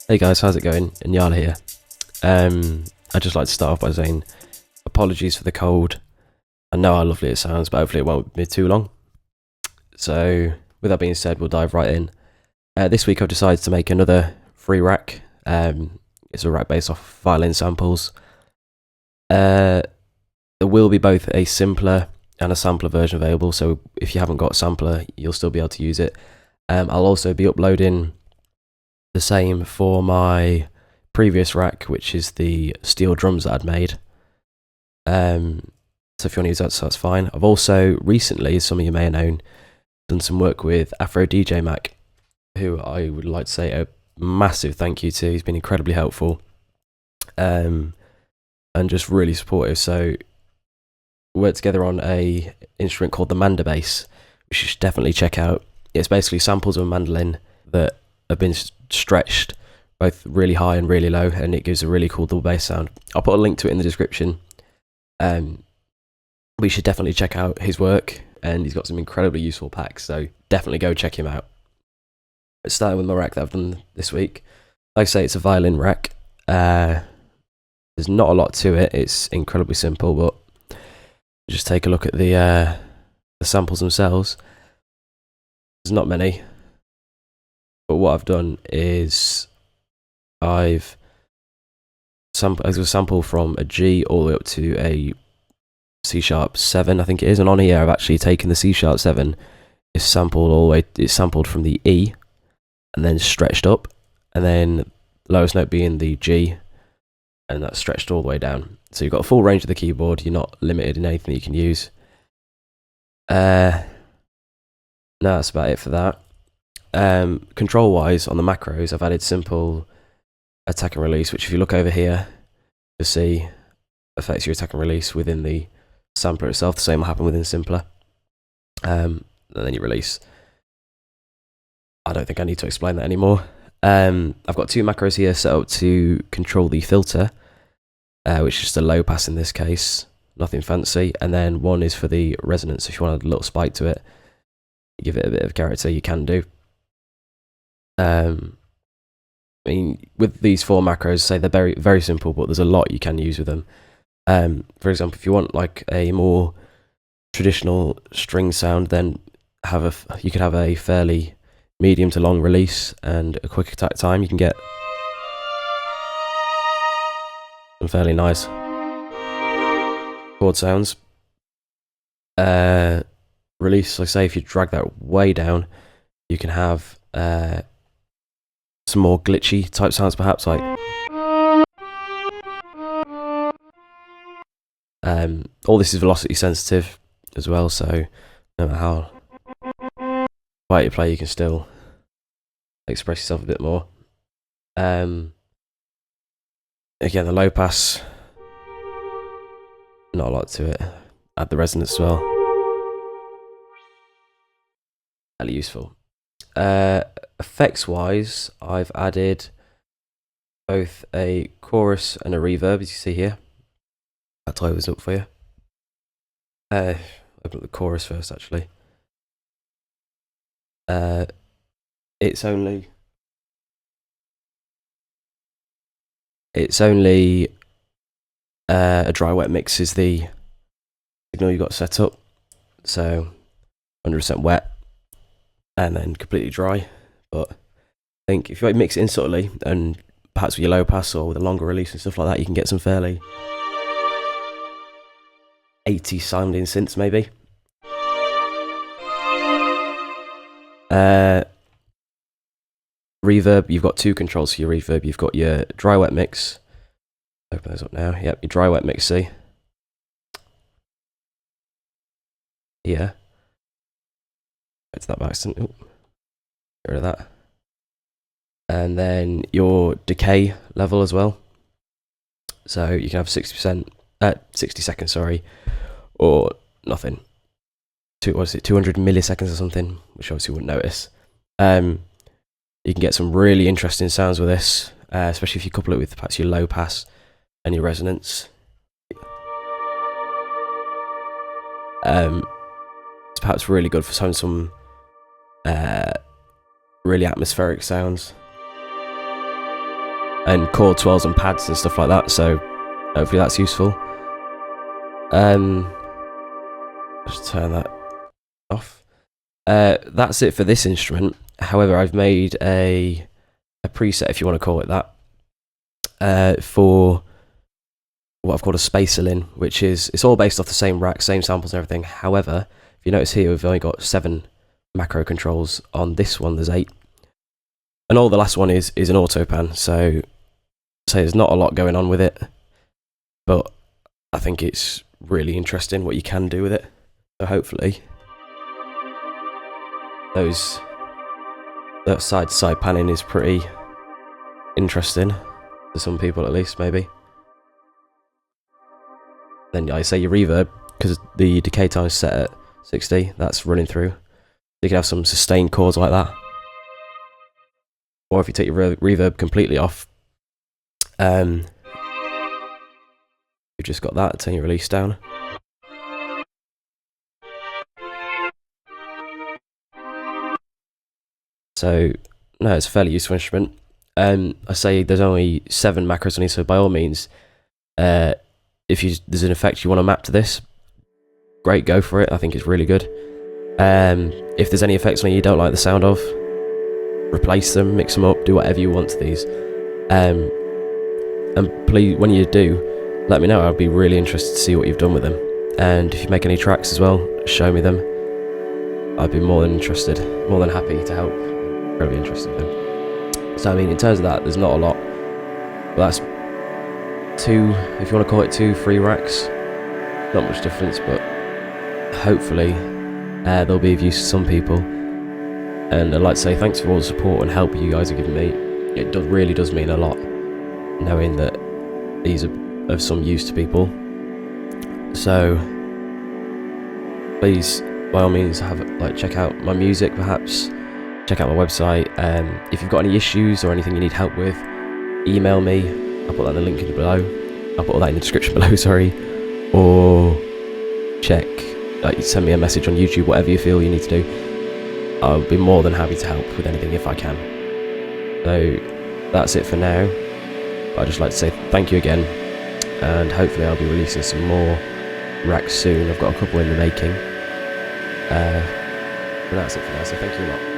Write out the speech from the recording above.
Hey guys, how's it going? Inyala here. I'd just like to start off by saying apologies for the cold. I know how lovely it sounds, but hopefully it won't be too long. So, with that being said, we'll dive right in. This week I've decided to make another free rack. It's a rack based off violin samples. There will be both a simpler and a sampler version available, so if you haven't got a sampler, you'll still be able to use it. I'll also be uploading the same for my previous rack, which is the steel drums that I'd made. So if you want to use that, so that's fine. I've also recently, as some of you may have known, done some work with AfroDJMac, who I would like to say a massive thank you to. He's been incredibly helpful and just really supportive. So we worked together on a instrument called the MandoBass, which you should definitely check out. It's basically samples of a mandolin that have been stretched both really high and really low, and it gives a really cool double bass sound. I'll put a link to it in the description. We should definitely check out his work, and he's got some incredibly useful packs, so definitely go check him out. Starting with my rack that I've done this week. Like I say, it's a violin rack. There's not a lot to it, it's incredibly simple, but just take a look at the samples themselves. There's not many, but what I've done is I've a sample from a G all the way up to a C sharp 7, I think it is, and on here I've actually taken the C sharp 7. It's sampled all the way. It's sampled from the E, and then stretched up, and then the lowest note being the G, and that's stretched all the way down. So you've got a full range of the keyboard. You're not limited in anything that you can use. No, that's about it for that. Control wise, on the macros, I've added simple attack and release, which if you look over here, you'll see affects your attack and release within the sampler itself. The same will happen within simpler. And then you release. I don't think I need to explain that anymore. I've got two macros here set up to control the filter, which is just a low pass in this case, nothing fancy. And then one is for the resonance. If you want a little spike to it, give it a bit of character, you can do. I mean, with these four macros, say they're very, very simple, but there's a lot you can use with them. For example, if you want like a more traditional string sound, then you could have a fairly medium to long release and a quick attack time. You can get some fairly nice chord sounds. Release, like say, if you drag that way down, you can have some more glitchy type sounds, perhaps like all this is velocity sensitive as well, so no matter how quiet you play, you can still express yourself a bit more. Again, the low pass, not a lot to it. Add the resonance as well. Fairly useful. Effects wise, I've added both a chorus and a reverb, as you see here. I'll tie those up for you. Open up the chorus first, actually. It's only a dry wet mix is the signal you got set up, so 100% wet and then completely dry. But I think if you mix it in subtly, and perhaps with your low pass or with a longer release and stuff like that, you can get some fairly 80s sounding synths maybe. Reverb, you've got two controls for your reverb. You've got your dry wet mix. Open those up now. Yep, your dry wet mix C. Yeah. It's that by accident. Ooh. Get rid of that. And then your decay level as well. So you can have 60%, 60 seconds, sorry, or nothing. 200 milliseconds or something, which obviously wouldn't notice. You can get some really interesting sounds with this, especially if you couple it with perhaps your low pass and your resonance. It's perhaps really good for some really atmospheric sounds. and chord swells and pads and stuff like that, so hopefully that's useful. Just turn that off. That's it for this instrument. However, I've made a preset, if you want to call it that, for what I've called a spacerlin, which is, it's all based off the same rack, same samples and everything. However, if you notice here, we've only got 7 macro controls. On this one there's 8, and all the last one is an auto pan, so there's not a lot going on with it, but I think it's really interesting what you can do with it. So hopefully that side to side panning is pretty interesting to some people, at least, maybe. Then I say your reverb, because the decay time is set at 60, that's running through. You can have some sustained chords like that. Or if you take your reverb completely off, you've just got that, turn your release down. So, no, it's a fairly useful instrument. I say there's only 7 macros on it, so by all means, if there's an effect you want to map to this, great, go for it. I think it's really good. If there's any effects on it you don't like the sound of, replace them, mix them up, do whatever you want to these. And please, when you do, let me know. I'd be really interested to see what you've done with them. And if you make any tracks as well, show me them. I'd be more than interested, more than happy to help. Incredibly interested in them. So I mean, in terms of that, there's not a lot. But that's 2, if you want to call it 2 free racks. Not much difference, but hopefully they'll be of use to some people. And I'd like to say thanks for all the support and help you guys have given me. It really does mean a lot, knowing that these are of some use to people. So please, by all means, check out my music, perhaps check out my website. If you've got any issues or anything you need help with, email me. I'll put that in the link below. I'll put all that in the description below, sorry. Or send me a message on YouTube, whatever you feel you need to do. I'll be more than happy to help with anything if I can. So that's it for now. I'd just like to say thank you again, and hopefully I'll be releasing some more racks soon. I've got a couple in the making. But that's it for now, so thank you a lot.